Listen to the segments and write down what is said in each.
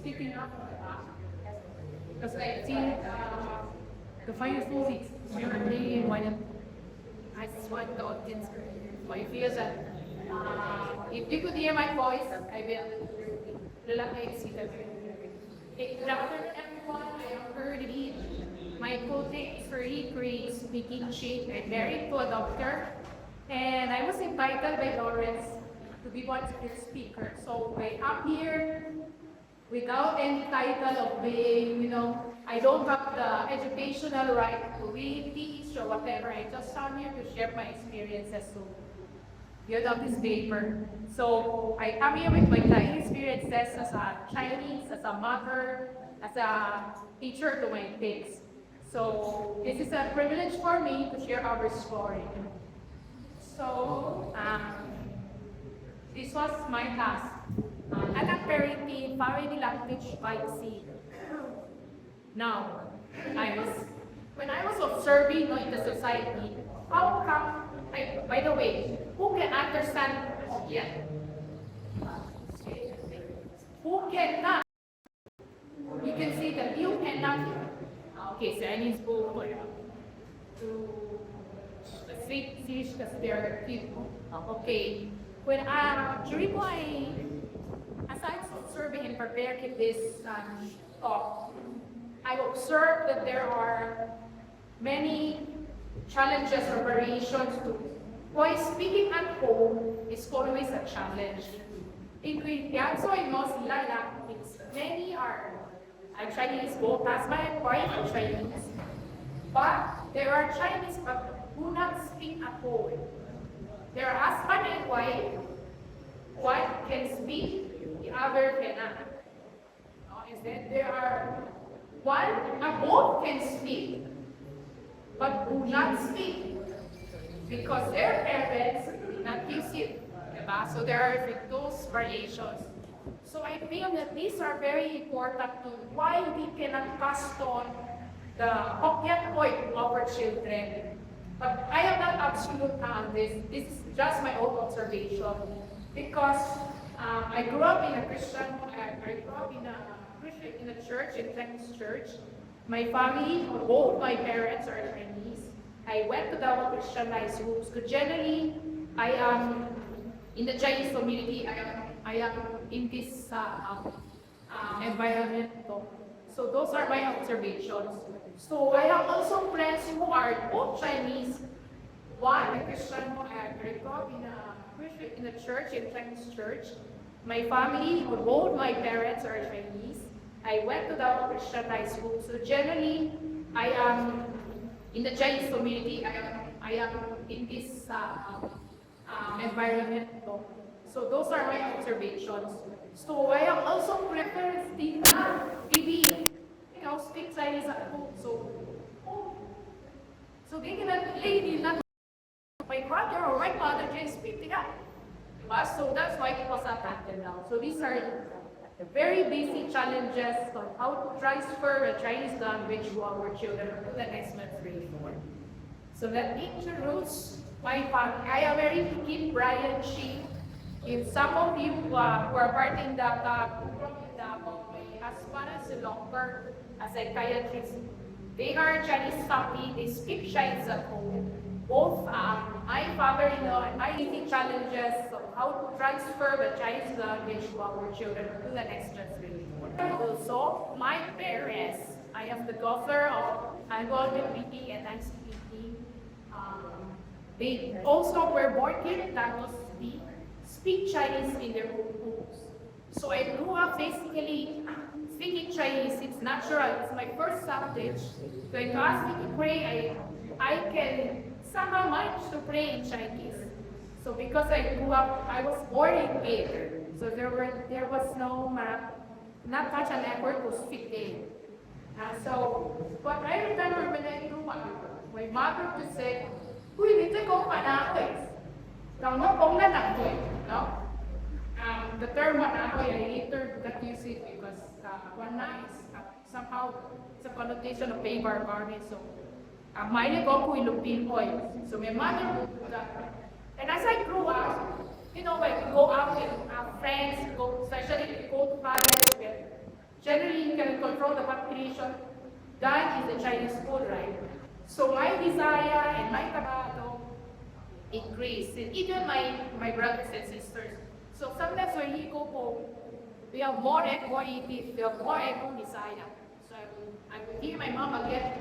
speaking up because I think the final things really wanted. I just want the audience. So I feel that if you could hear my voice, I will relax it. Good afternoon, everyone. I am Earlyn. My colleague is very great speaking Ching. I'm married to a doctor, and I was invited by Lawrence to be one of the speakers. So I am here without any title of being, I don't have the educational right to read, teach, or whatever. I just come here to share my experiences to build up this paper. So I come here with my Chinese experiences as a Chinese, as a mother, as a teacher to my kids. So this is a privilege for me to share our story. So this was my task. Anak parenting, family language by sea. Now, when I was observing in the society, how come, by the way, who can understand yet? Who cannot? You can see that you cannot. Okay, Chinese book to speak English because they're people. Okay, when during my aside observing and preparing this talk, I observed that there are many challenges or variations to why speaking at home is always a challenge. In Cristiano and most Lannang, many are Chinese, both as my wife are Chinese, but there are Chinese but who not speak at home. There are husband and wife, one can speak, the other cannot. Instead, there are both can speak, but do not speak because their parents did not use it. So there are those variations. So I feel that these are very important to why we cannot pass on the Hokkien point to our children. But I am not absolute on this. This is just my own observation because I grew up in a Christian. I grew up in a church, in a Chinese church. My family, both my parents are Chinese. I went to the Christian high schools. So generally, I am in the Chinese community. I am in this environment. So those are my observations. So I have also friends who are both Chinese. One, a Christian, I grew up in a church, in a Chinese church. My family, both my parents are Chinese. I went to the Christian high school. So generally, I am in the Chinese community. I am in this environment. So those are my observations. So I am also preferred the TV. Speak Chinese at home. So they did not. My brother or my father can speak that. So that's why it was affected now. So these are the very basic challenges of how to transfer the Chinese language to our children to the next grade 4. So let me introduce my family. I am very kid Brian Ching. If some of you who are part in the program, my husband is a doctor, a psychiatrist. They are Chinese family. They speak Chinese at home. Both my father-in-law and I facing challenges of how to transfer the Chinese language to our children to the next generation. Also, my parents, I am the daughter of Angolan speaking and I'm speaking. They also were born here in Tagos City, speak Chinese in their own homes. So I grew up basically speaking Chinese. It's natural. It's my first subject. So if you ask me to pray, I can somehow manage to pray in Chinese. So because I grew up, I was born in it. So there was no not much an effort to speak it. But I remember when I grew up, my mother would say, "Uy, dito ko manakit." No? The term manakoy, I later got used it because one night somehow it's a connotation of being barbarian. So may go ko ilupin oil. So my mother would do that. And as I grew up, when we go out with our friends, especially if we go to college, foundation, that is the Chinese food, right? So my desire and my trabajo increased, and even my brothers and sisters. So sometimes when he go home, we have more egg, more eating, we have more egg on desire. So I would hear my mom again,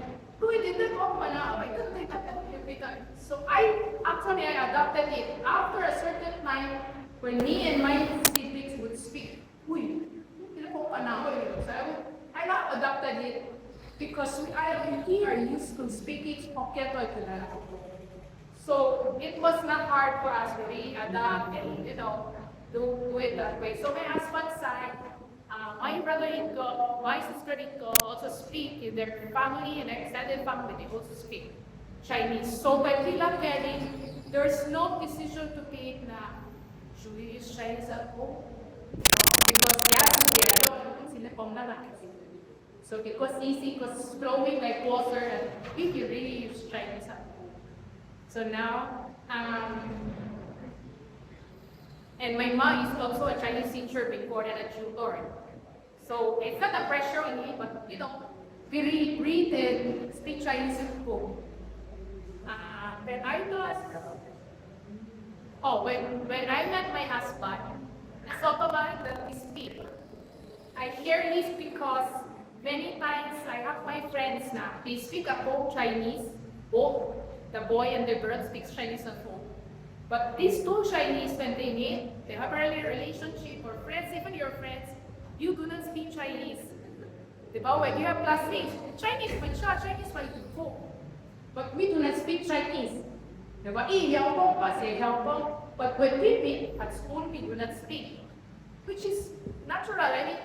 "Uy, didn't go na, I don't think that every time." So I adopted it. After a certain time, when me and my siblings would speak, "Uy, didn't go na." So I not adopted it because we are used to speaking Hokkien. So it was not hard for us to really adapt and do it that way. So my husband's side, my brother-in-law, my sister-in-law also speak in their family and extended family. They also speak Chinese. So when we left wedding, there's no decision to take na should we use Chinese at home? Because sila pong lalaki. So it was easy because flowing like water and we can really use Chinese at home. So now, and my mom is also a Chinese teacher before that at tutor. So it's not a pressure on me, but we really breathe and speak Chinese at home. When I met my husband, I thought about that we speak. I share this because many times I have my friends now, they speak at home Chinese, both the boy and the girl speaks Chinese at home. But these two Chinese, when they meet, they have a early relationship or friends, even your friends, you do not speak Chinese. When you have classmates, Chinese, Chinese, but we do not speak Chinese. But when we meet at school, we do not speak, which is natural. I mean,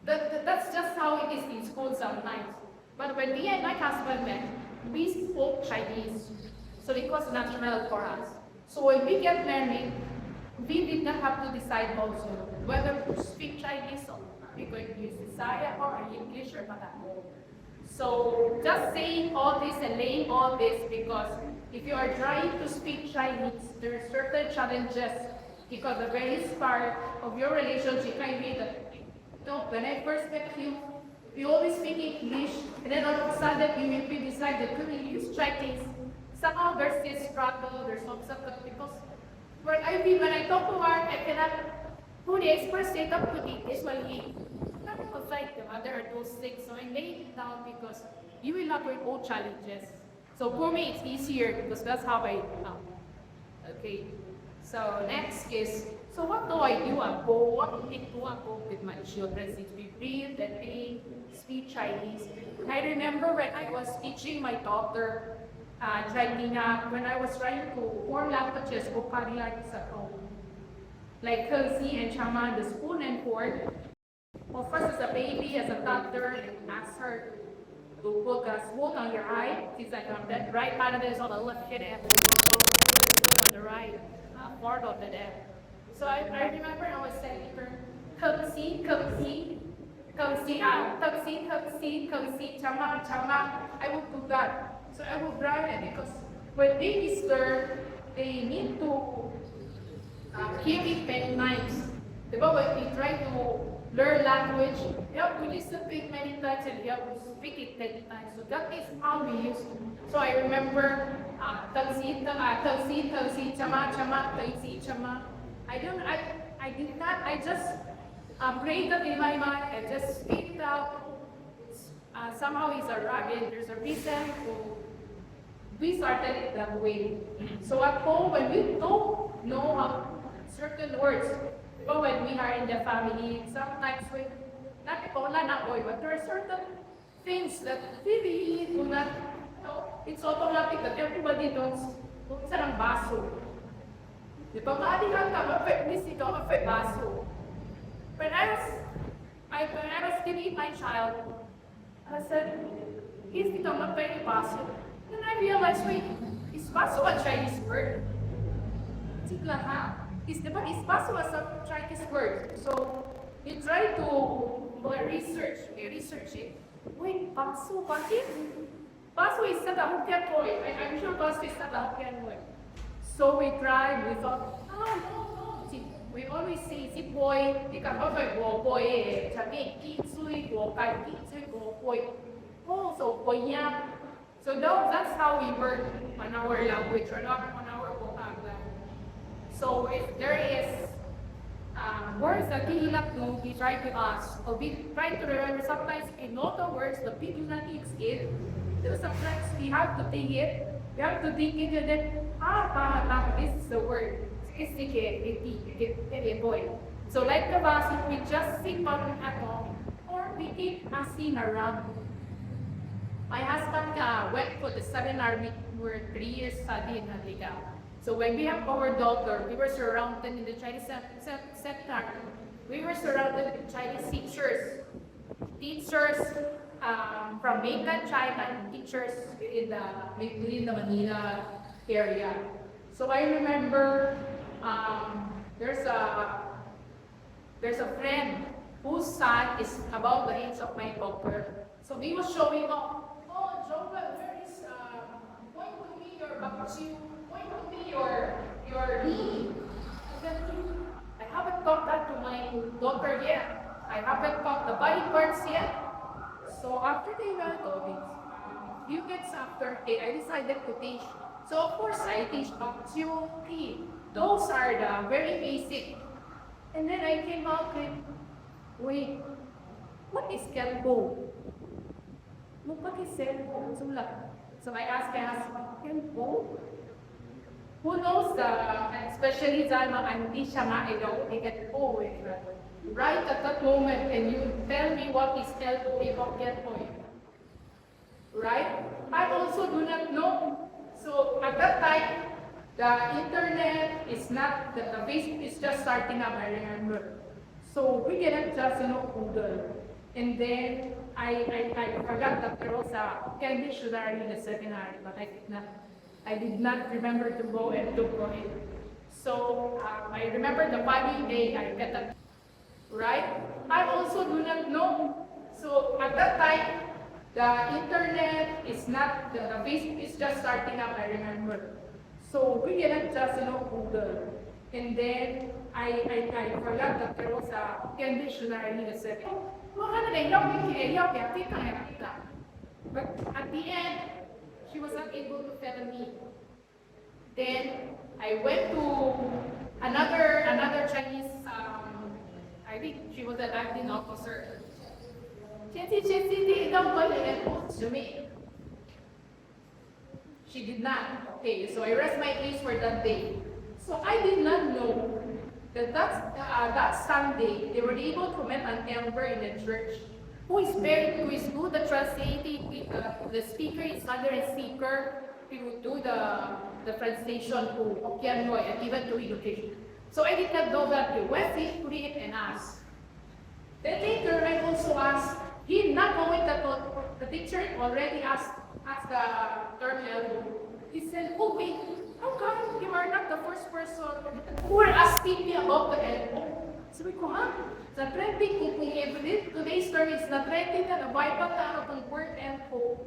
that's just how it is in school sometimes. But when me and my husband met, we spoke Chinese, so it was natural for us. So when we get married, we did not have to decide also whether to speak Chinese or we're going to use Visaya or English or Tagalog. So just saying all this and laying all this because if you are trying to speak Chinese, there are certain challenges because the very start of your relationship can be that when I first met you, we always speak English, and then all of a sudden we decided to use Chinese. Somehow there's this struggle, there's some because when I talk to her, I cannot fully express it up to English not because there are those things, so I lay it down because you will have your own challenges. So for me, it's easier because that's how I okay. So next is, so what do I do at home? What do I do at home with my children since we breathe and they speak Chinese? I remember when I was teaching my daughter, when I was trying to form languages vocabularies at home, like Kelsey and Chama, the spoon and fork. Well, first as a baby, as a toddler, ask her to put a spoon on your eye. She's like, that right hand is on the left hand, on the right part of the head. So I remember I was saying to her, Kelsey, Chama. I would do that. So I will drive it because when babies learn, they need to keep it many times. When we try to learn language, you have to listen to it many times and you have to speak it many times. So that is how we use it. So I remember chama. I just prayed that in my mind and just speak it out. Somehow it's a rabbit. There's a reason we started it that way. So at home, when we don't know certain words, when we are in the family, sometimes but there are certain things that we really do not know. It's automatic that everybody knows kung saan ang baso. Di ba, maalihan ka, ma-fitness ikaw, baso. When I was still in my child, I said, is ito baso? Then I realized, wait, is baso a Chinese word? Is baso a Chinese word? So you try to research it. Wait, baso, bakit? Baso is not a Hokkien word. I'm sure baso is not a Hokkien word. So we tried, we thought, no. We always say, si boy, boy, sabi, kinsui, go, kahit go, boy. Oh, so boyang. So that's how we work on our language or not on our vocabulary. So if there is words that we hilap no, we try to ask, or we try to remember. Sometimes I know the words, but we do not use it. So sometimes we have to think it. We have to think it and then, this is the word. Boy. So like the basic, we just sing at home, or we keep asking around. My husband went for the Southern Army. We were 3 years studying in Liga. So when we have our daughter, we were surrounded in the Chinese sector. We were surrounded with Chinese teachers. Teachers from mainland China and teachers within the Manila area. So I remember there's a friend whose son is about the age of my daughter. So he was showing off. Oh, Joel, where is going to be your bakchu? Going to be your knee? And then I haven't taught that to my daughter yet. I haven't taught the body parts yet. So after they learned all this, few weeks after, I decided to teach. So of course I teach bakchu, knee. Those are the very basic. And then I came out with, wait, what is kelpo? What is kelpo? So I asked my husband, kelpo? Who knows especially sa mga hindi siya mailaw, kelpo eh. Right at that moment, and you tell me what is kelpo, kelpo. Right? I also do not know. So at that time, the internet is not, the Facebook is just starting up, I remember. So we cannot just, Google. And then I forgot that there was a candy dictionary in the seminary, but I did not remember to go and look for it. So I remember the funny day I get that, right? I also do not know. So at that time, the internet is not, the Facebook is just starting up, I remember. So we cannot just, Google. And then I forgot that there was a candy dictionary in the seminary. But at the end, she was not able to tell me. Then I went to another Chinese, I think she was an acting officer. She did not. Okay, so I rest my case for that day. So I did not know that Sunday they were able to meet an elder in the church who is good at translating. The speaker is under a speaker. He would do the translation to Hokkien and even to education. So I did not know that. We went to it and asked. Then later I also asked. He not knowing that the teacher already asked the term elbow. He said, "Oh wait, how come you are not the first person who are asking me about the elbow?" Sabi ko, the trending today's term is na trending na Bible na ang word elbow.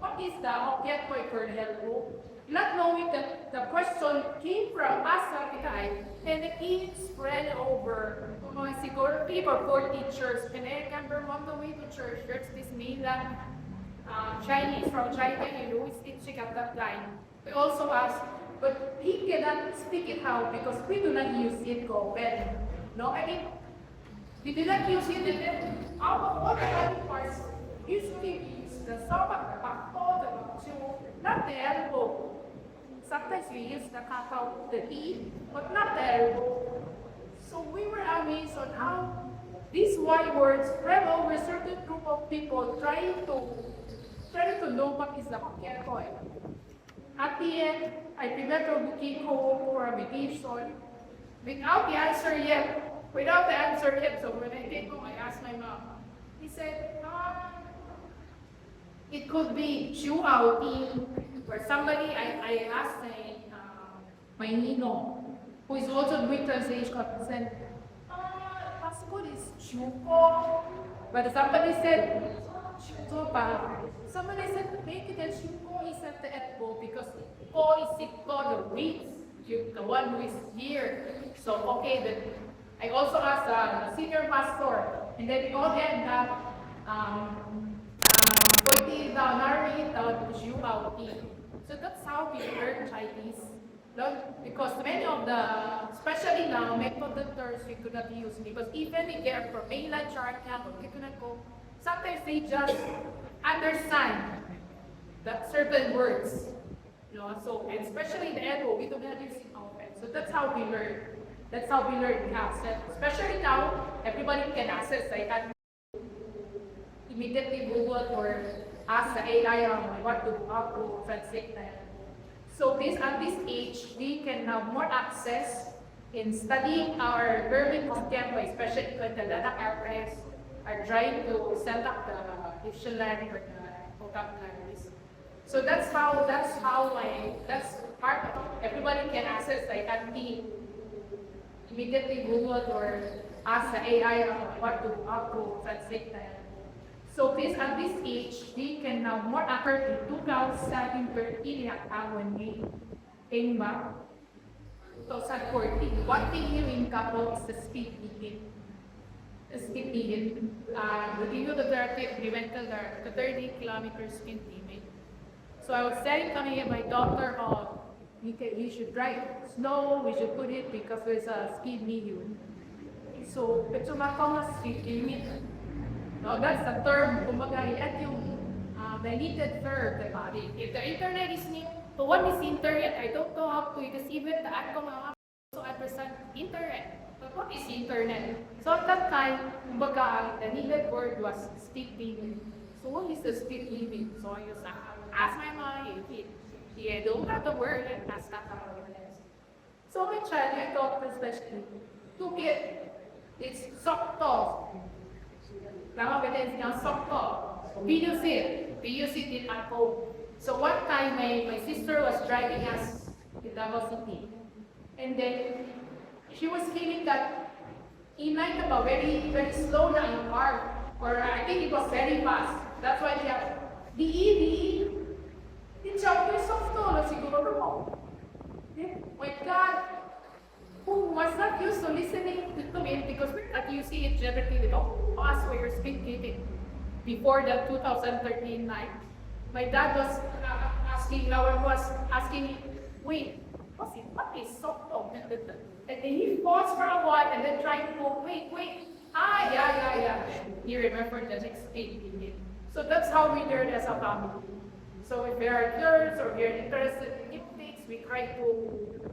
What is the Hokkien for elbow? Not knowing that the question came from us and it spread over siguro 3 or 4 teachers. And I remember on the way to church, there's this mainland Chinese from China, who is teaching at that time. We also asked, but he cannot speak it how because we do not use it open. No, I mean, we do not use it and then what other parts usually we use the stomach, the backbone, the bakchu, not the elbow. Sometimes we use the kakao, the tea, but not the elbow. So we were amazed on how these white words spread over a certain group of people trying to know what is the Hokkien coin. At the end, I prepared a booking home for a vacation without the answer yet. So when I came home, I asked my mom. He said, it could be Chu outing, or somebody, I asked my Nino, who is also doing translation, said, possible is Chuko. But somebody said, Chuko pa. Somebody said, maybe the Chuko is at the elbow because Ko is Sikko, the weeds, the one who is here. So, okay, then I also asked the senior pastor, and then we all end up Pwede daw narrate So that's how we learn Chinese. Because many of the, especially now, many of the terms we could not use because even if they're from mainland China or Kikunako, sometimes they just understand that certain words. So and especially the Edo, we don't have use it often. So that's how we learn. That's how we learn cats. Especially now, everybody can access. I can immediately Google or ask the AI what to translate that. So this at this age, we can have more access in studying our Earlyn contemporary, especially when the Lannang aircrafts are trying to set up the dictionary or the vocabularies. So that's part of everybody can access. I can be immediately Google or ask the AI what to translate that. So this at this age, we can now more accurate in 2007 per iniaktawan ni Engba 2014. What thing you in couple is the speed limit. The speed limit. The video the directive prevented the 30 kilometers speed limit. So I was telling my daughter, we should drive slow, we should put it because there's a speed limit. So, ito nga speed limit. No, that's the term, kumbaga, at yung deleted verb, diba? If the internet is new, so what is internet? I don't know how to, because even the act also understand internet. But what is internet? So at that time, kumbaga, the needed word was speed limit. So what is the speed limit? So I just ask my mom, he don't have the word, and ask that. So my child, I thought especially, to get, it's soft. Tama ba din siya sokto? We use it in at home. So one time, my sister was driving us in Davao City. And then, she was feeling that inay ka ba, very, very slow na yung car. Or I think it was very fast. That's why she had, di, it's softo na siguro mo. My God, who was not used to listening to me because at UC it generally us we were speaking before the 2013 night. My dad was asking, wait, what is soft? And then he paused for a while and then tried to go, wait, yeah. He remembered the next 8 minutes. So that's how we learn as a family. So if there are curious or we are interested in things, we try to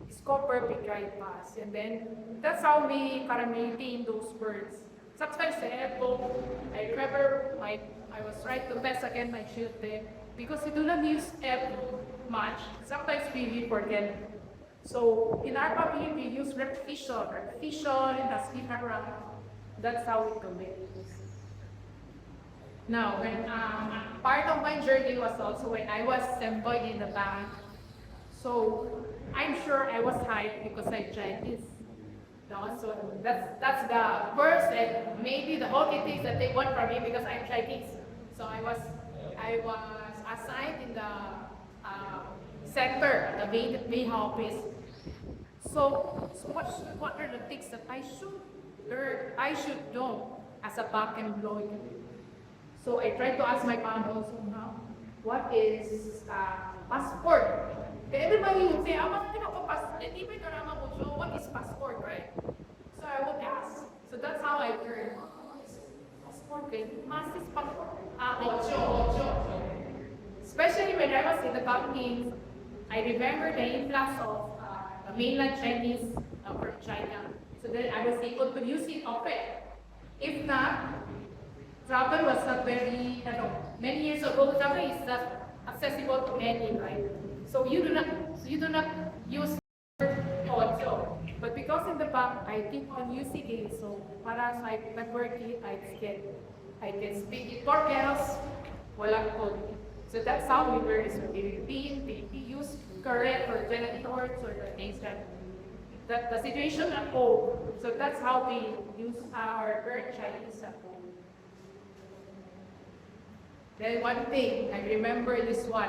discover, we try to pass. And then that's how we maintain those words. Sometimes the apple, I remember I was trying to pass again my children because we do not use apple much. Sometimes we forget. So in our family, we use repetition, and a skip around. That's how we commit. Now, when part of my journey was also when I was employed in the bank. So I'm sure I was hyped because I tried this. No, so that's the first and maybe the only thing that they want from me because I'm Chinese. So I was assigned in the center, the main office. So what are the things that I should learn, I should know as a bank employee? So I tried to ask my mom also now, what is passport? Everybody would say, what is passport, right? So I would ask. So that's how I learned. Passport, especially when I was in the banking, I remember the influx of the mainland Chinese from China. So then I was able to use it often. If not, travel was not very, many years ago, travel is not accessible to many, right? So you do not use audio. But because in the bank, I keep on using it, so para sa network it, I can speak it. For else, wala ko. So that's how we learn. So we use correct or genitors or the things that the situation at home. So that's how we use our current Chinese at home. Then one thing, I remember this one.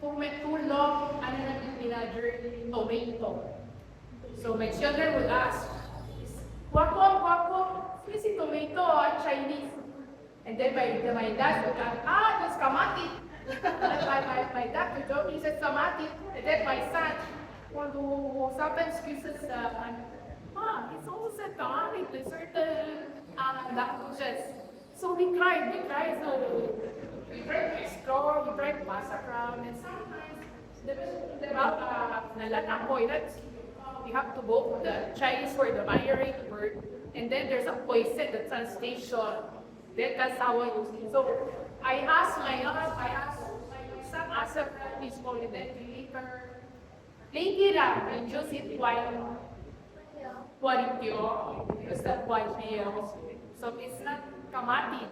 Kung may tulog, ano na pinadyer, tomato. So my children would ask, Wako, is it tomato or Chinese? And And then my dad would go, that's kamati. my dad would joke, he said kamati. And then my son, who sometimes uses, it's almost a kamati to certain languages. So we tried, so we tried to explore, we tried to pass around, and sometimes the Lánnang-uè, that's we have to go to the Chinese for the binary word, and then there's a poison, the translation. That's how I use it. So I asked my son, asked a friend, he's calling it later. Later, and just it while because that's why so it's not kamati.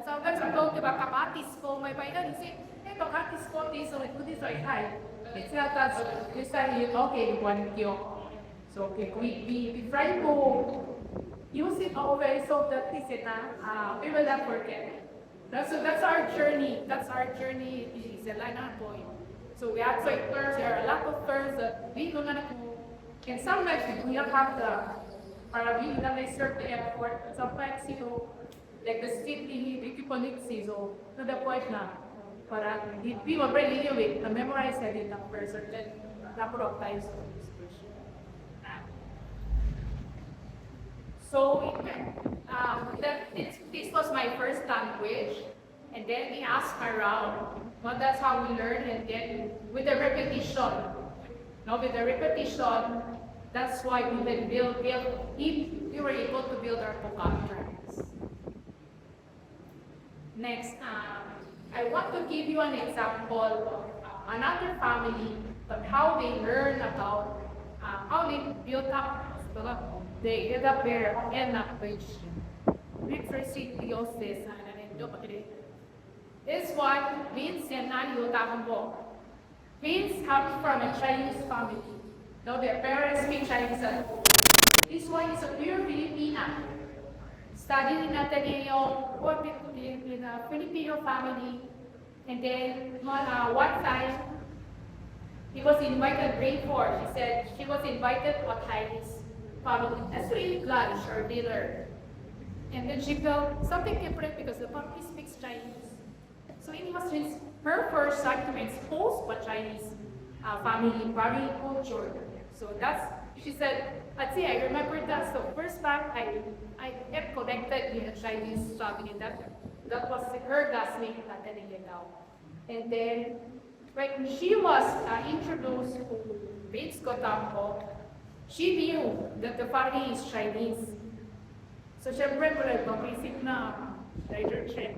Sometimes I talk about kamatis ko, my painan, he said, hey, kamatis ko, this, so this, so I. It's not that, this time, okay, 1 kilo. So okay, we try to use it always so that we will not forget. That's our journey. That's our journey is the Lánnang-uè. So we have to terms. There are a lot of terms that we do not know. And sometimes we don't have we don't exert the effort. Sometimes, like the city, we keep on it, so to the point na, we will really do it, memorize it for a certain number of times. So this was my first language, and then we asked around. Well, that's how we learn, and then with the repetition. That's why we then build. We were able to build our vocabularies. Next, I want to give you an example of another family, of how they learn about how they built up. They end up their language. This one, Vince and Nanyo Takambo. Vince comes from a Chinese family. No, their parents speak Chinese at home. This one is a pure Filipina. Studied in Ateneo, in a Filipino family. And then one time, he was invited, grade 4. She said she was invited to a Chinese family as to eat lunch or dinner. And then she felt something different because the family speaks Chinese. So it was her first time to expose a Chinese family, very culture. So she said, I remember that. So first time I get connected with a Chinese family. That was her classmate at Lannang. And then when she was introduced to Vince Gotampo, she knew that the family is Chinese. So syempre, basic na literature,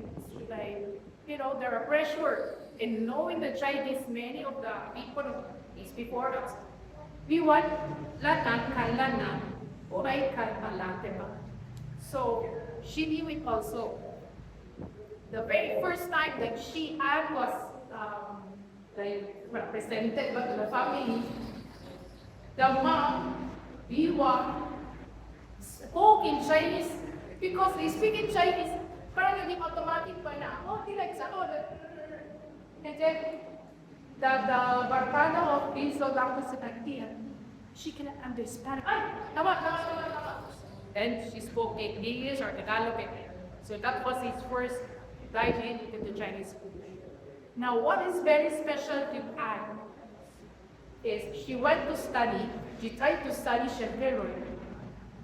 like, there are pressure. And knowing the Chinese, many of the people is before us, we want Lannang kan Lannang, uray kan alate ba. So she knew it also. The very first time that she was represented by the family, the mom, spoke in Chinese because they speak in Chinese. Parang naging automatic pa na, like sa and then the barkada of Piso Dr. Sebastian, she cannot understand. And she spoke English or Tagalog. So that was his first dive into the Chinese food. Now, what is very special to Anne is she went to study, she tried to study Earlyn.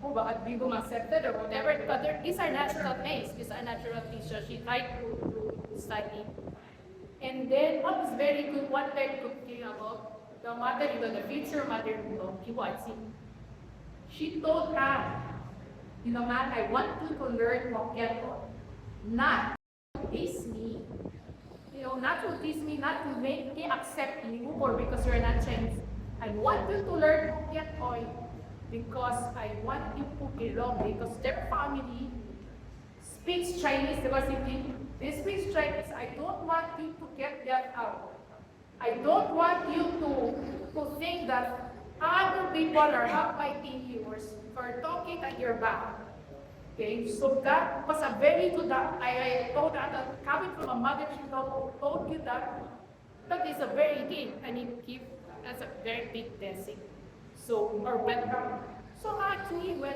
Bakit di accepted or whatever, but these are natural things, these are natural things, so she tried to study. And then what was very good, one very good thing about the mother, the future mother of Kiwatsi, she told Anne, man, I want you to learn Hokkien, not to tease me. Not to tease me, not to make me accept you or because you're not Chinese. I want you to learn Hokkien because I want you to belong, because their family speaks Chinese. Because if they speak Chinese, I don't want you to get that out. I don't want you to think that other people are fighting you or talking at your back. Okay, so that was a very good, I told that coming from a mother, she told you that is a very big, and you keep, that's a very big blessing. So, or went, so actually went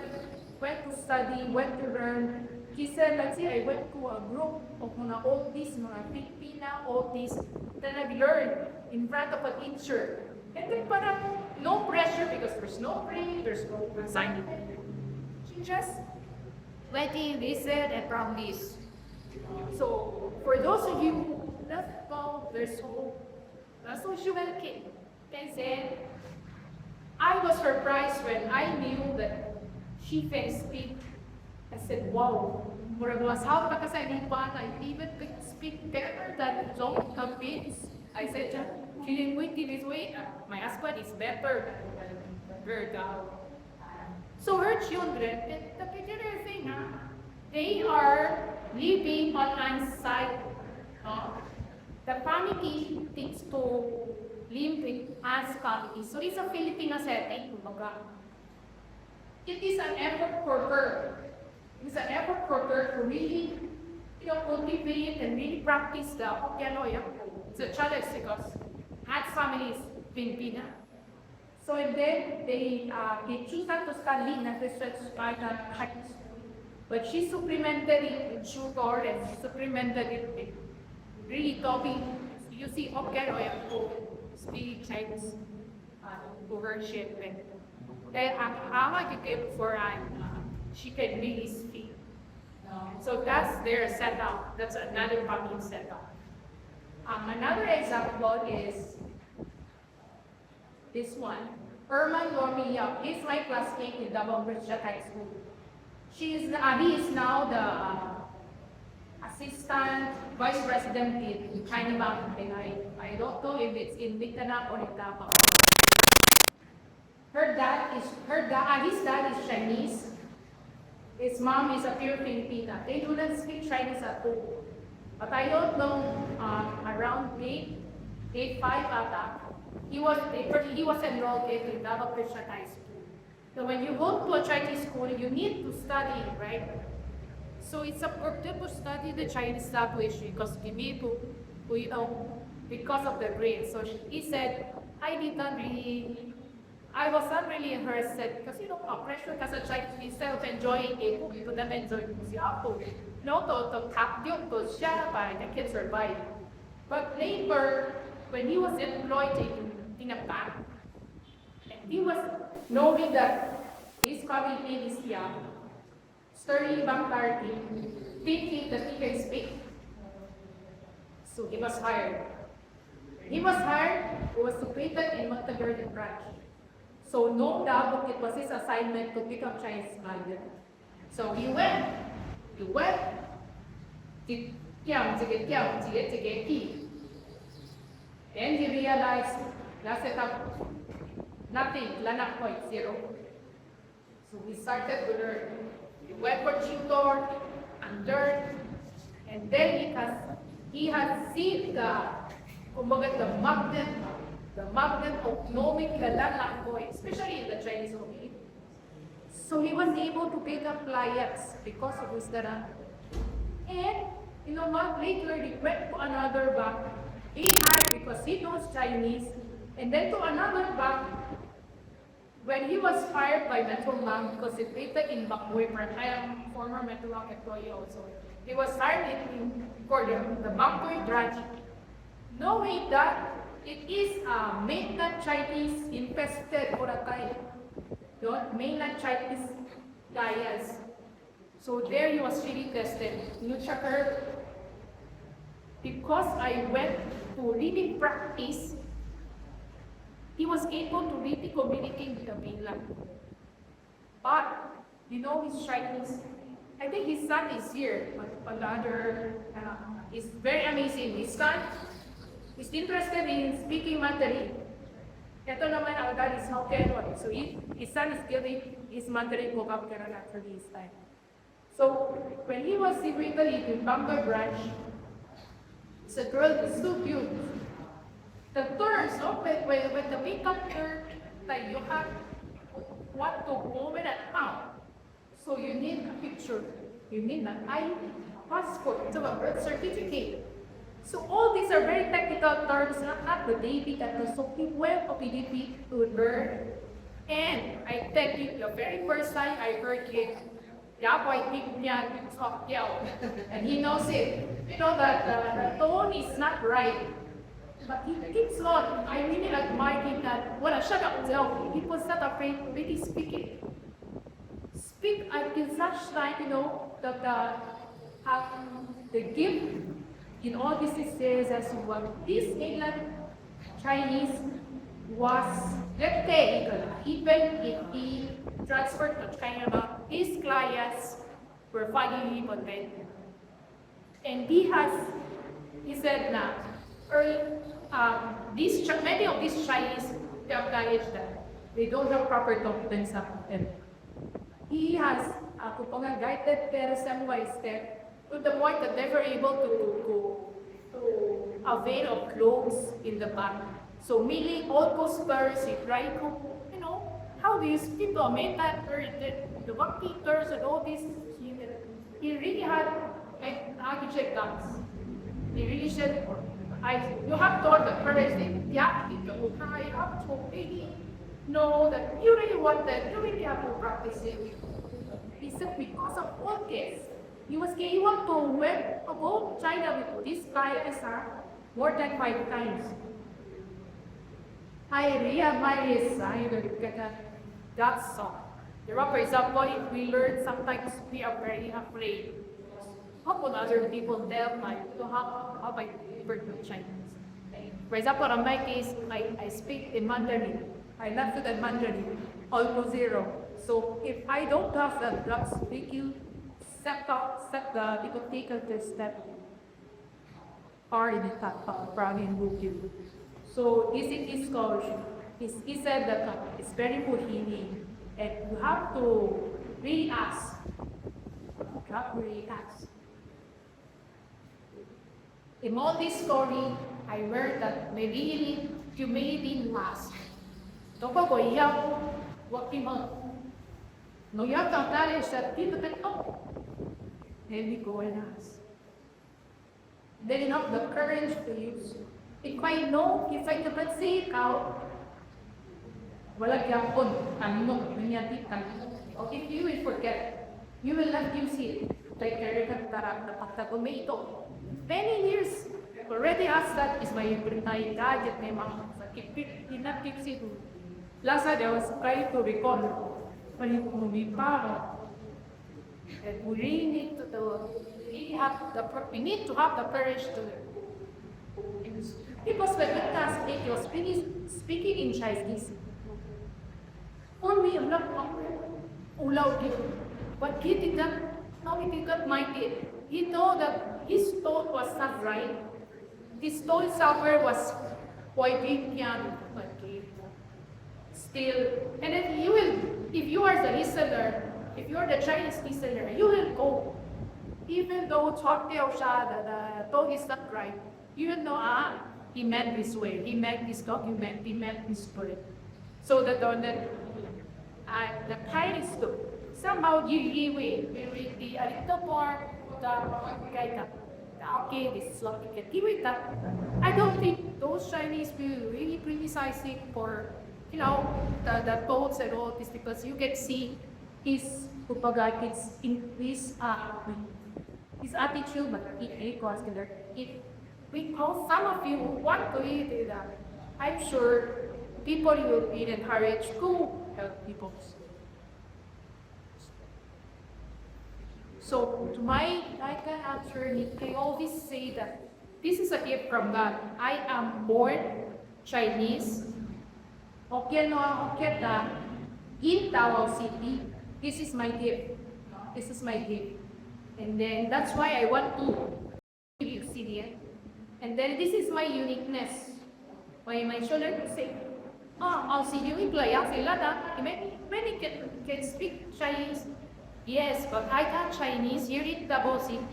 to study, went to learn He said, let's say I went to a group of mga oldies, mga Filipina oldies that I've learned in front of a teacher. And then parang no pressure because there's no grade, there's no assignment. She just went in, listened, and practiced. So for those of you who left about their soul, that's what she went and said, I was surprised when I knew that she can speak. I said, wow, murag was how ka sa iba I even could speak better than John Campins. I said, she didn't wait in this way. My husband is better than her dad. So her children, the particular thing, they are living on outside. The family takes to live in as family. So it's a Filipino setting, kumbaga. It is an effort for her. It's an effort for her to really, cultivate and really practice the Hokkien. It's a challenge because had families Filipina. So and then they choose not to study in a research high school. But she supplemented it with sugar and supplemented it with really talking. You see Hokkien to speak Chinese to her ship. And then how you came for she can really speak. So that's their setup. That's another family setup. Another example is this one. Earlyn is my classmate in Davao Christian High School. He is now the assistant vice president in China Mountain. I don't know if it's in Mindanao or in Davao. His dad is Chinese. His mom is a pure Filipina. They do not speak Chinese at all. But I don't know, around grade 5 ata, he was enrolled in Davao Christian High School. So when you go to a Chinese school, you need to study, right? So it's important to study the Chinese language because we need to, because of the grade. So he said, I was not really interested because pressure as a child instead of enjoying it, to them enjoy to tap yung to siya para the kids survive. But later, when he was employed in a bank, and he was knowing that his family is young, sturdy bankarty, thinking that he can speak. So he was hired. He was situated in Montevideo branch. So no doubt it was his assignment to become Chinese minded. So he went, then he realized that nothing, Lannang-uè, 0. So he started to learn. He went for tutor and learned, and then he has seen the magnet of knowing the Lannang-uè, especially in the Chinese community. So he was able to pick up clients because of his dara. And later he went to another bank. He hired because he knows Chinese, and then to another bank. When he was hired by Metro Bank, because he created in Backwood, I am former Metro Bank employee also. He was hired for the Backwood branch, knowing that it is mainland Chinese infested for a time. Mainland Chinese diets. So there he was really tested. Because I went to really practice, he was able to really communicate with the mainland. But, he's Chinese. I think his son is here, but another, is very amazing. His son is interested in speaking Mandarin. Ito naman ang dad is Hokkien. So his son is building his Mandarin vocabulary after his time. So when he was secretly in Bangor branch, the girl is so cute. The terms, when the makeup term, like you have what to moment and how. So you need a picture, you need an ID, passport, so a birth certificate. So all these are very technical terms, not the baby that was so well ability to learn. And I tell you, the very first time I heard it, Yeah, boy, and he knows it. You know that the tone is not right. But he keeps on. I really admire him that when I shut up, he was not afraid to really speak it. Speak until such time, that the gift in all these years as what this mainland Chinese was, let's say, even if he transferred to China, his clients were finding him on rent. And he said now, many of these Chinese acknowledge that they don't have proper competence and he has guided their some step to the point that they were able to avail of clothes in the back. So mainly all customers, right? How these people made that the workkeepers and all these, he really had an architect guns. He really said, you have taught the courage, you have to really know that you really want that, you really have to practice it. He said because of all this, he was able to go to China with this guy more than 5 times. I really admire his that song. For example, if we learn, sometimes we are very afraid. How could other people tell how I learn Chinese? For example, in my case, I speak in Mandarin. I left it in Mandarin, almost 0. So if I don't have the blood speaking, people take the step or in the top, probably in you. So this is his scholarship. He said that it's very Mohini, and you have to really ask. You have to really ask. In all this story, I learned that really humility lasts. Don't go working on. No, you have to acknowledge that people can then we go and ask. Then you have the courage to use. If I can say it out, walang yapon, if you will forget, you will not use it. Many years already asked that is my gadget memang sakit not keep it. Last time I was trying to recall when you and we really need we need to have the courage to because when we ask if you're speaking in Chinese, for me I'm not but he did not mind it. He know that his thought was not right. This thought somewhere was still, and then you will, if you are the listener, if you are the Chinese listener, you will go. Even though the thought is not right, you will know, he meant this way, he meant this document, he meant this word. So that the kind is good. Somehow you read the a little more okay, this is what you can give it that. I don't think those Chinese will really criticize it for the thoughts and all this because you can see his his attitude, but it was because some of you who want to eat it, I'm sure people will be encouraged to help people. So to I can answer, I always say that this is a gift from God. I am born Chinese. In Davao City. This is my gift. This is my gift. And then that's why I want to give you CD. And then this is my uniqueness. Why my children say, I'll see you in play. Many can speak Chinese. Yes, but I can Chinese here in Davao City.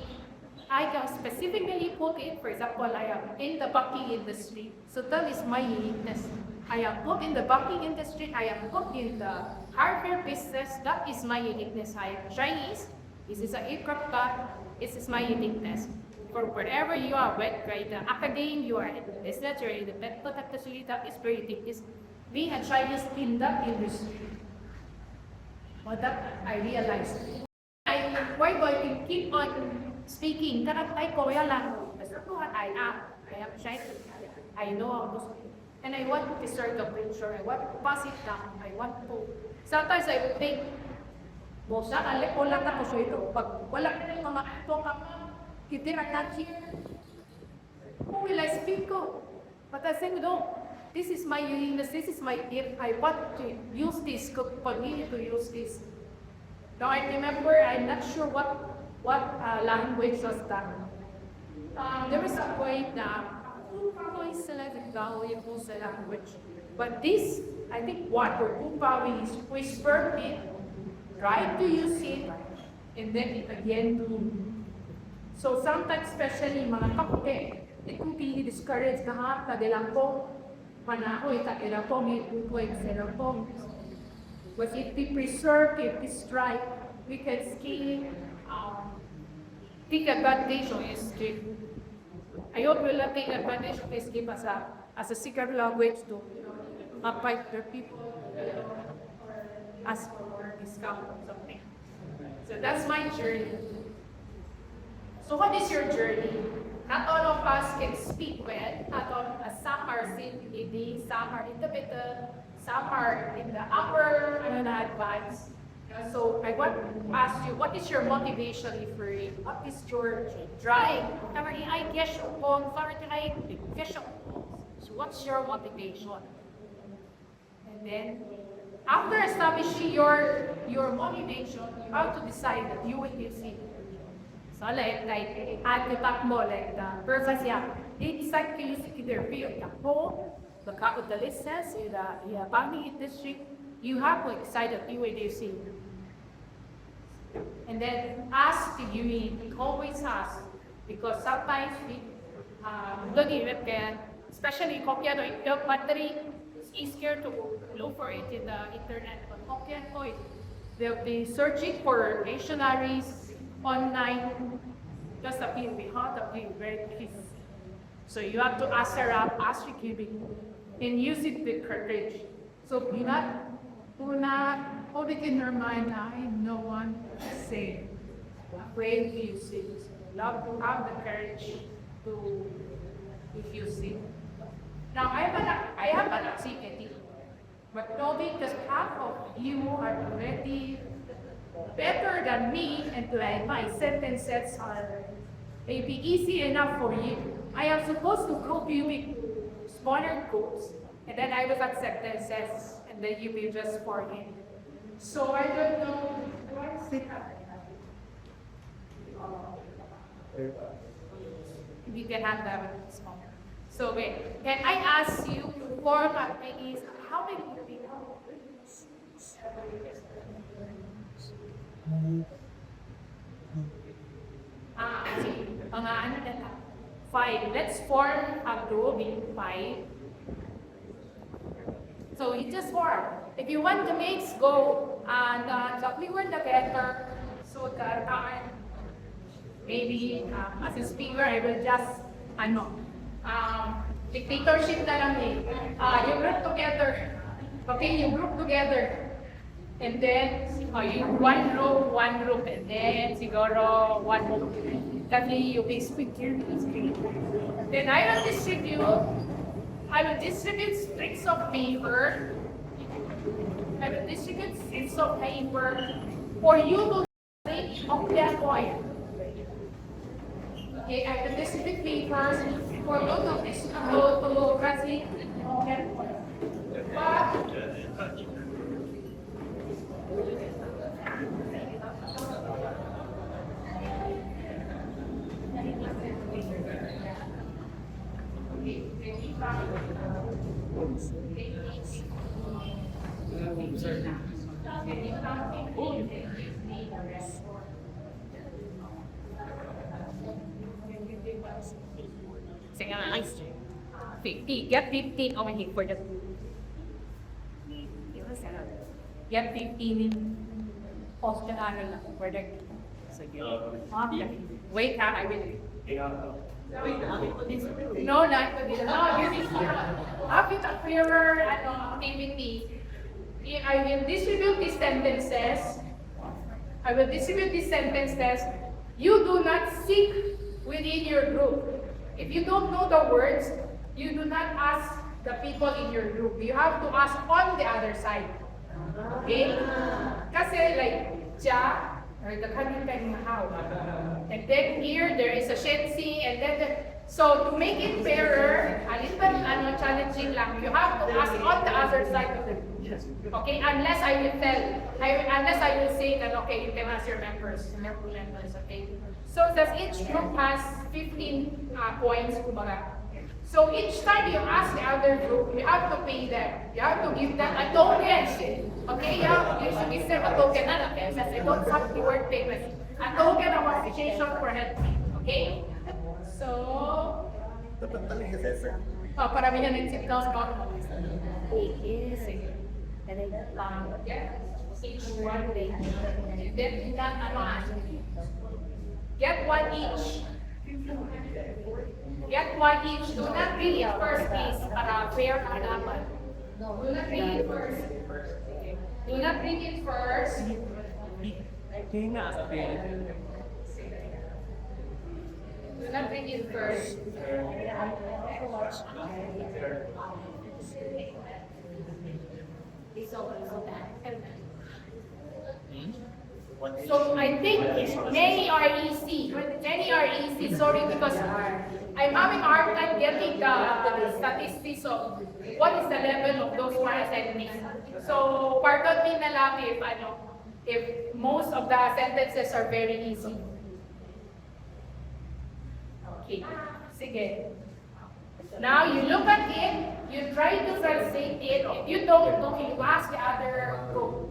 I can specifically put it, for example, I am in the banking industry. So that is my uniqueness. I am put in the banking industry, I am put in the hardware business, that is my uniqueness. I am Chinese, this is an aircraft car, this is my uniqueness. For wherever you are, whether in the academy, you are in the business, you are in the medical technology, that is very unique. Being a Chinese in that industry. But that I realized. I we're going to keep on speaking. Karang ay ko lang. Basta ko I am shy. I know how to speak. And I want to start the picture. I want to pass it down. I want to. Sometimes I would think, bosa, wala na ko so ito. Pag wala ka ng mga ito ka, kitira na here. Who will I speak ko? But I think, no, this is my uniqueness, this is my gift. I want to use this, continue to use this. Now I remember, I'm not sure what language was that. There was a point na language. But this, I think what or Pupawi is whisper it, try to use it, and then it again do. So sometimes, especially mga kape, it could be discouraged na ha, tadilang po, manahoy, tadilang po, may pupoy, tadilang po. But if we preserve, if we strive, we can still take advantage of history. I hope we'll take advantage of history as a secret language to fight the people, ask for discount or something. So that's my journey. So what is your journey? Not all of us can speak well. Not all, some are CPD, some are interpreter, some are in the upper advanced. So I want to ask you, what is your motivation, Ifri? What is your drive? I guess so what's your motivation? And then, after establishing your motivation, you have to decide that you will use it. So like at the back mo, like the person they decide to use it in their field. The capitalists, the banking industry, you have to decide that you will use it. And then ask the UE, always ask, because sometimes we don't even can, especially Hokkien or battery, it's easier to look for it in the internet. But Hokkien ko, they'll be searching for dictionaries online, just a few, we have to be very quick. So you have to ask around, ask giving, and use it with courage. So do not hold it in your mind, I have no one to say. Afraid to use it. Love to have the courage to use it. Now I have an activity, but probably just half of you are already better than me, and like my sentences are maybe easy enough for you. I am supposed to group you with smaller groups, and then I will have sentences, and then you will just forget. So I don't know. Do I sit up? We can have that smaller. So wait, can I ask you to form activities? How many people? Mga ano na lang. 5. Let's form a group in 5. So you just form. If you want to mix, go and we were together. So that maybe as a speaker, I will just dictatorship na lang eh. You group together. Okay, you group together. And then, you one group, and then siguro one group. Kasi you will speak your screen. Then I will distribute strips of paper. I will distribute strips of paper for you to take of that point. Okay, I will distribute papers for you to translate on that point. Sige nga, nice. 50. Get 15 over here for the... Get 15 post lang for the... Sige. Wait, I will... No, not for this. No, after the clearer activity, I will distribute these sentences. I will distribute this sentence test. You do not seek within your group. If you don't know the words, you do not ask the people in your group. You have to ask on the other side. Okay? Kasi like, ja, or the kanin how. And then here, there is a shensi, and then, so to make it fairer, a little challenging lang, you have to ask on the other side of the group. Okay, unless I will say that, okay, you can ask your members, okay? So that each group has 15 points, kumbaga. So each time you ask the other group, you have to pay them. You have to give them a token. Okay, you should give them a token, okay? Because I don't have the word payment. A token of appreciation for helping. Okay? So, parami na nag-sit down ko. Sige. Each one day. Then, get one each. Get one each. Do not read it first, please, para fair ka dapat. Do not read it first. Do not read it first. Do not read it first. So I think many are easy. Many are easy. Sorry, because I'm having a hard time getting the statistics of what is the level of those who are attending. So pardon me na lang if most of the sentences are very easy. Okay. Sige. Now you look at it, you try to translate it. If you don't know, you ask the other group.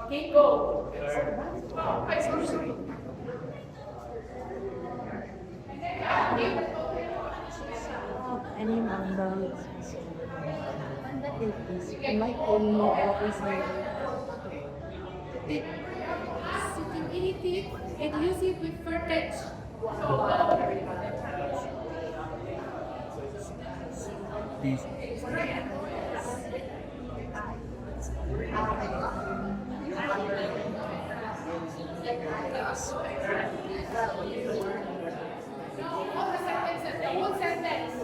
Okay, go. Any number it is like only always Suitability and use it with vertex. All the sentences, the whole sentence.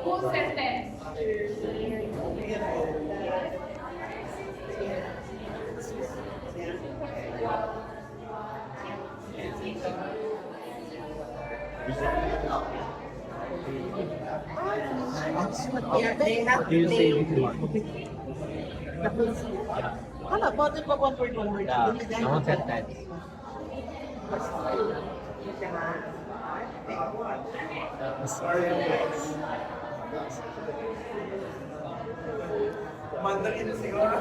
Whole sentence. they have How about the one word, one word? I won't set that. Mandarin siguro.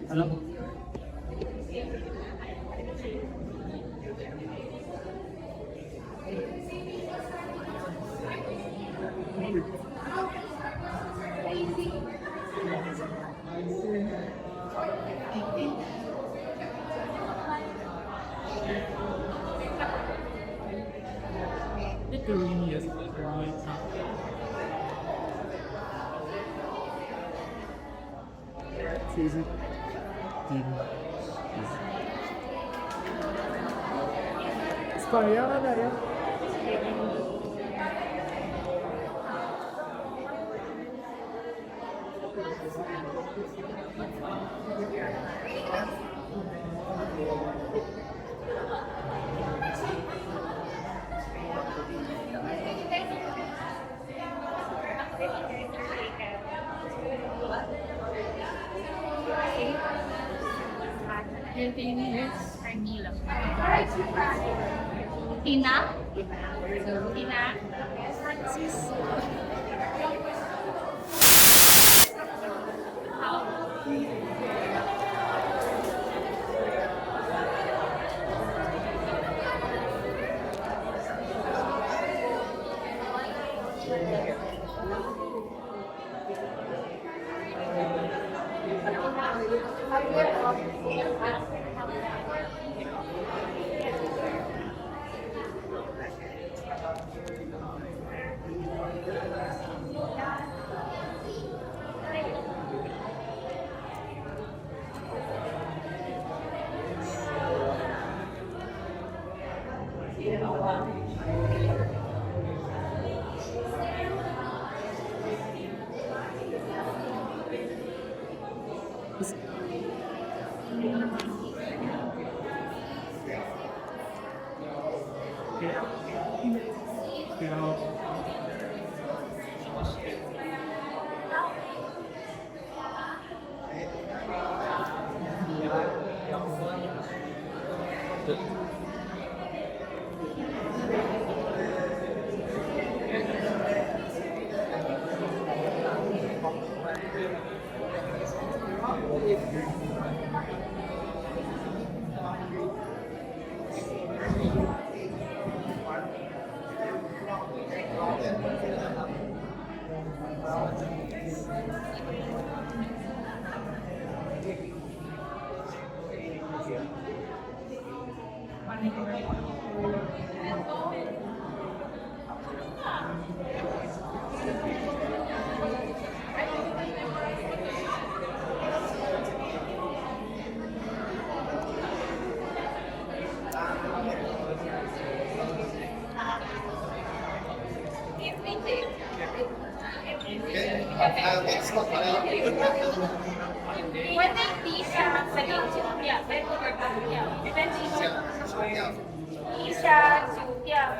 Hello? Literally, yes, right. Season. Spariamo adesso. Yung tingin is Carmila. Tina? Tina? Francis? Pwede hindi siya sa Isha, Julia.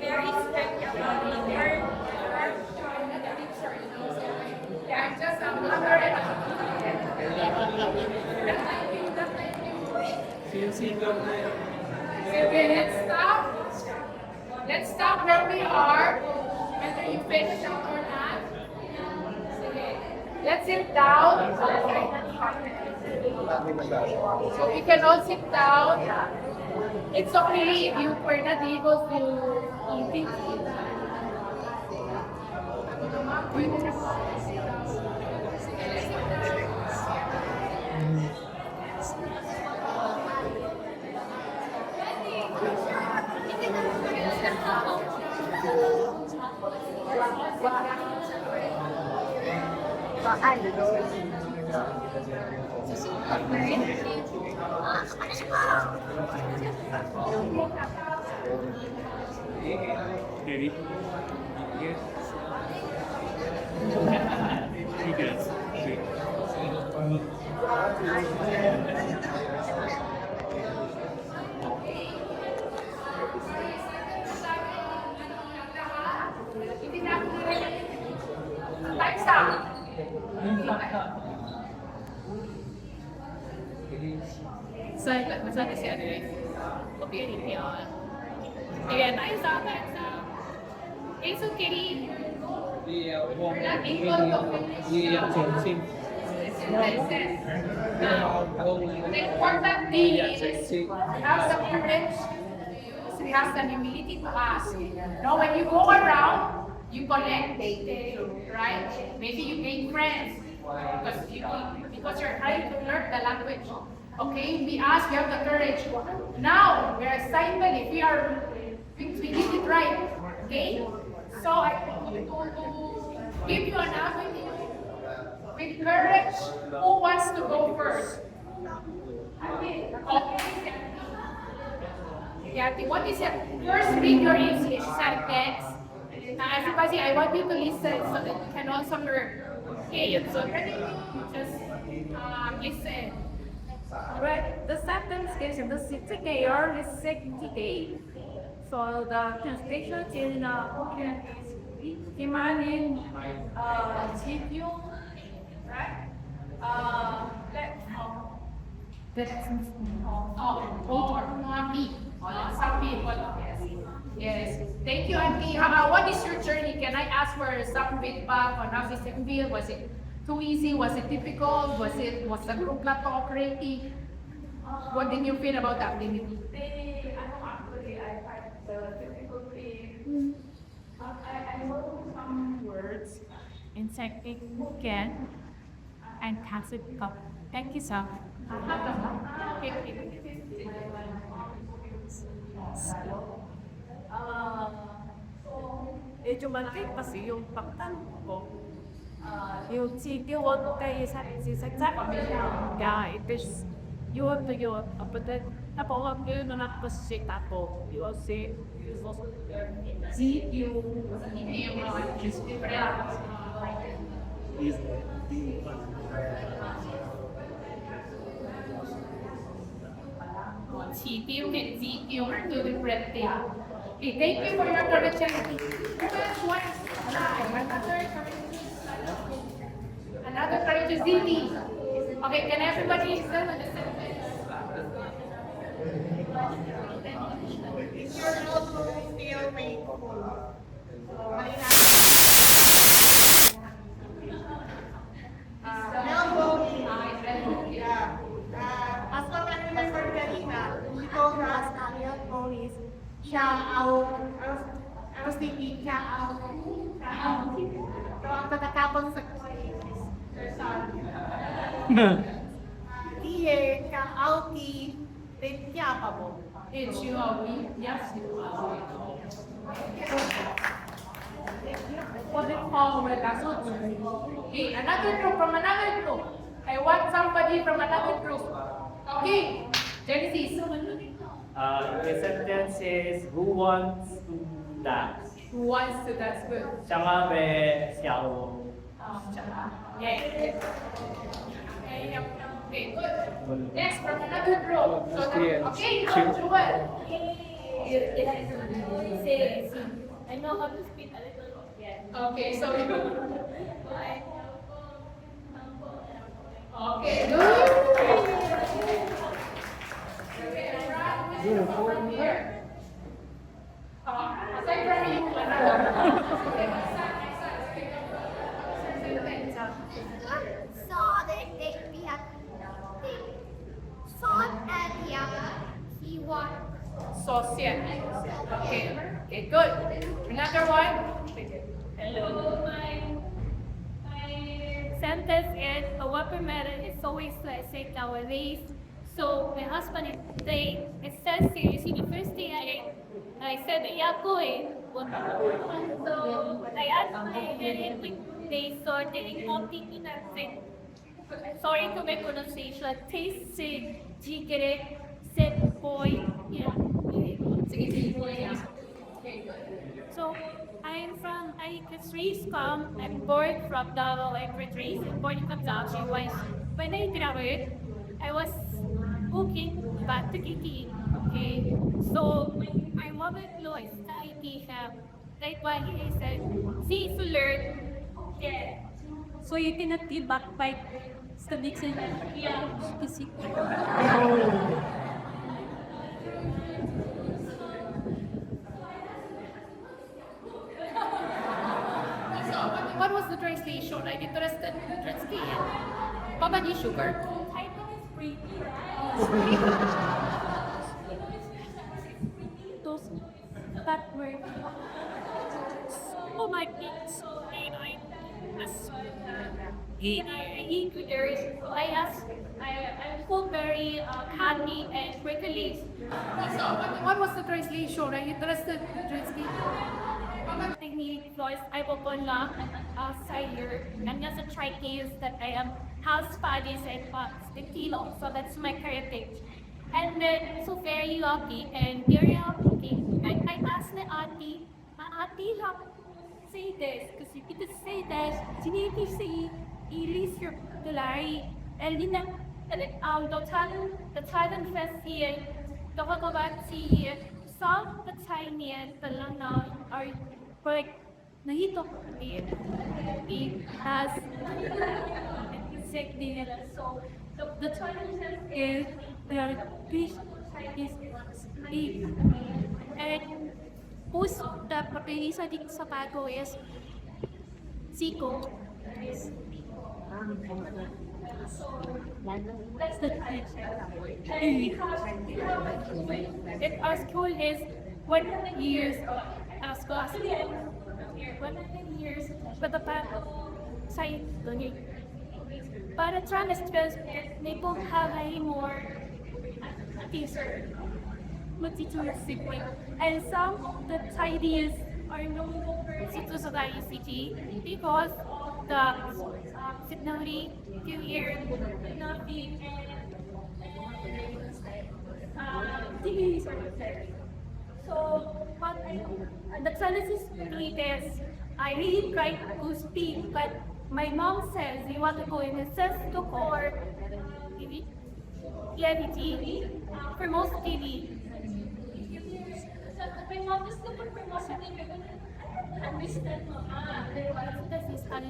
Very strict about it. I'm just Okay, let's stop where we are, whether you finish up or not. Okay. Let's sit down. So we can all sit down. It's okay if you were not able to eat it. Ready? Yes. You guys. Time's up. Sana si ano eh. Kopyahin niya. Again, time's up. It's okay. Not able to finish. The important thing is have the courage, we have the humility to ask. Now, when you go around, you collect data, right? Maybe you gain friends because you're trying to learn the language. Okay, we ask, we have the courage. Now, we're assignment if we did it right. Okay? So I want to give you an avenue with courage. Who wants to go first? Okay. Yati, what is it? First, read your English sentence. Now, everybody, I want you to listen so that you can also learn. Okay, so just listen. Right, the sentence is the city mayor is sick today. So the translation is okay. Demanding GPU, right? Some people. Yes. Thank you, Auntie. What is your journey? Can I ask for some feedback on how this feel? Was it too easy? Was it difficult? Was the group not cooperating? What did you feel about the activity? Actually, I So typically, I know some words in Sacred Hokkien and Classic Cup. Thank you, sir. medyo maliit kasi yung paktan ko. Yung sikiwon kay sa yeah, it is yun to yun. But then, napawag yun na nakapasik ako. Yung si, GPU and ZPU are two different things. Okay, thank you for your correction. Another correction, ZP. Okay, can everybody listen on the sentence? Is your notebook still makeable? As what I remember kanina, she told us na real police, I was thinking, siya out. So, ang tatakapang sa Diye, ka outi, siya pa mo. It's you are we. Yes, you are. What they call it, that's what. Okay, another group from another group. I want somebody from another group. Okay, Genesis. The sentence is, who wants to dance? Who wants to dance good? Siya may siyaw. Yeah. Okay, good. Next, from another group. So, okay, go to it. I know how to speak a little Hokkien. Okay, so okay, good. Here. Aside from you, So they have salt and he won. social. Okay, okay, good. Another one. Hello, my sentence is a weapon matter is always classic nowadays. So my husband is saying, it says serious in the first day I said, yeah, go ahead. So I asked my parents if they saw the company that said, sorry to my pronunciation, taste jigere, set boy, yeah. So I was raised calm. I'm born from the raised born in Kamsachi. When I traveled, I was cooking back to Kiki. Okay, so my mother knows I have. That's why he said, see to learn. Yeah. So you cannot be backbite sa Nixon. Yeah. Kasi. What was the translation? I'm interested in the translation. Papa ni sugar. Title is pretty. Those that were oh my god, so I asked, I'm so very happy and privileged. What was the translation? I'm interested in the translation. Technique voice, I will na sire. I'm just a try case that I am house studies and the kilo, so that's my heritage. And then, so very lucky and very lucky. And I asked the auntie, auntie, say this, because you can say this. Siniti say, ilis your galari. Earlyn, the Thailand fest here, the Kakabat here, some the Chinese, the Lannang are like, nahito it has insect nila. So the Thailand is their fish is big. And post the papelisa din sa pago is Siko. That's the and our school is 100 years as class. 100 years berdepan saya lagi. But the trend is just people have a more teaser, multi-sibling, and some of the ideas are no longer city because the signality few years not being TV sort of thing. So what the challenge is really this. I really try to speak, but my mom says you want to go in a sense to core reality for most TV. My mom is looking for most TV. Understand mo? This is that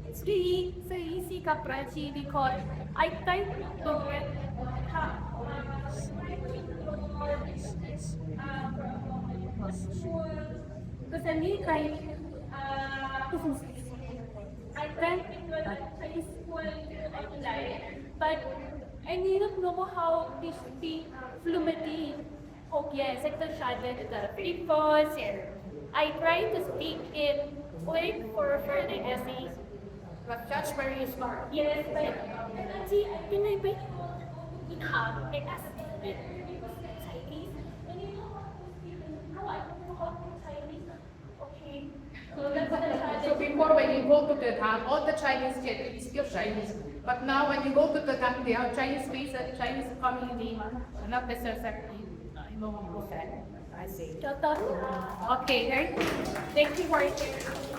it's really so easy kaprachi because I try to get because I'm really trying I try to school but I didn't know how to speak fluently. Oh yes, like the because I try to speak in wait for further essays. But that's very smart. Yes, but see, Pinay ba in how I asked Chinese, and you know how I talk Chinese. Okay, so that's the So challenge. before when you go to the town, all the Chinese kids speak Chinese. But now when you go to the town, they have Chinese space, Chinese community, not necessarily. I know what that. I see. Okay, right? Thank you for it.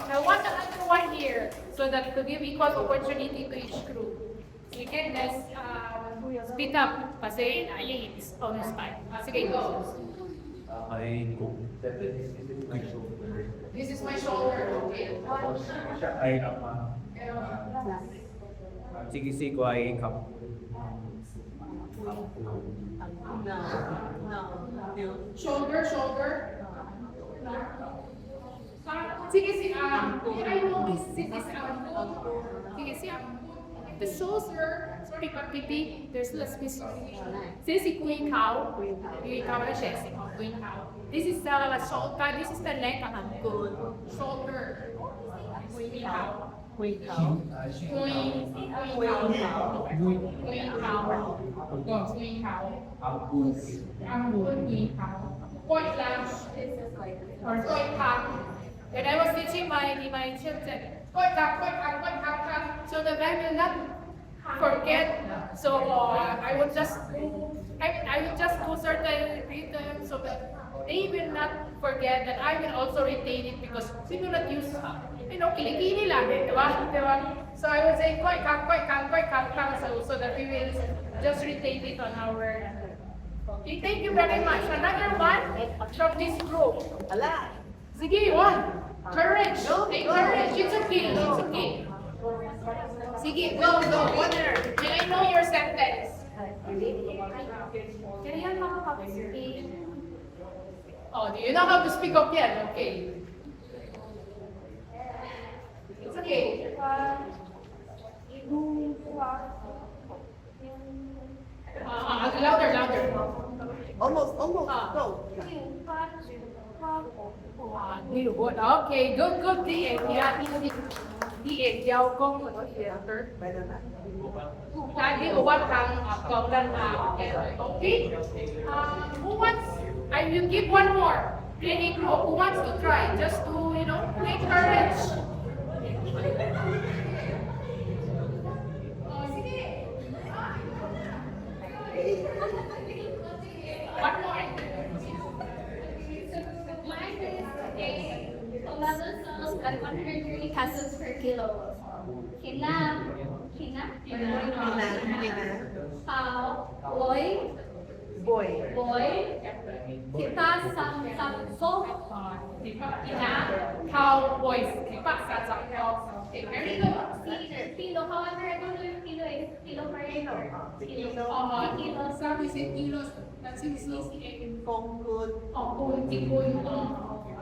I want another one here so that to give equal opportunity to each group. You can just speak up kasi ayun is on the spot. Sige, go. Ay, kung This is my shoulder, okay? ay apa. Sige ko ay kap. Shoulder, shoulder. Sige, sige, I know this is sige, sige, the shoulder, sorry, pipi, there's less mystery. This is queen cow na siya, queen cow. This is the shoulder, this is the neck, good. Shoulder, queen cow. Queen cow. Queen cow. Queen cow. Queen cow. Queen cow. Point lash. Or point cock. When I was teaching my children, point cock. So the man will not forget. So I would just do certain rhythm so that they will not forget that I will also retain it because we do not use kilikili lang, di ba? So I would say, koi kang, so that we will just retain it on our. Okay, thank you very much. Another one from this group. Sige, one. Courage. Take courage. It's okay. It's okay. Sige, go. Winner. May I know your sentence? Kaya makakapag-speak. Oh, do you know how to speak Hokkien? Okay. It's okay. Louder. Almost, go. Okay, good. Đi giao công của nó thì Lagi uwan kang kaulan okay. Who wants? I will give one more. Any group who wants to try, just to take courage. One more. Mine is 11 cells at 130 pesos per kilo. Kina. Boy. Kita so. Kina. Cowboys. Very good. Kilo. However, I don't know if kilo is kilo per kilo. Sabi si kilos. Nagsisisi. Kongkun. Tikun.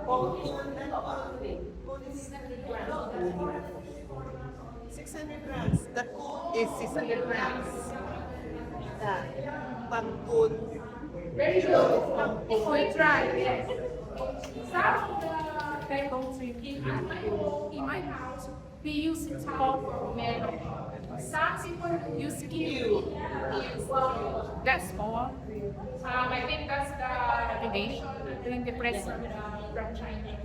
Kongkun. 600 grams. The kun is 600 grams. Pangkun Very good. We try, yes. Some of the tables in my house, we use it for metal. Some people use glue. That's all. I think that's the relation during the present from China.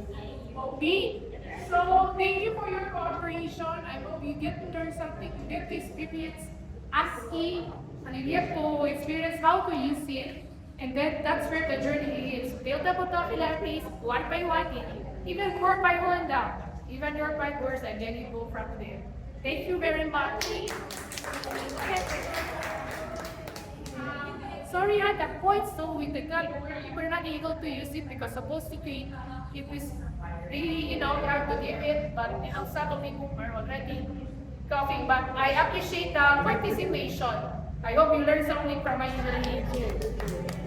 Okay. So thank you for your cooperation. I hope you get to learn something, you get to experience ASCII, and you get to experience how to use it. And then that's where the journey is. Build up vocabularies one by one, even word by word down, even word by words, and then you go from there. Thank you very much. Sorry, at that point, so with the gun, we were not able to use it because supposedly it was really, hard to give it, but some of people were already coughing. But I appreciate the participation. I hope you learned something from my journey here.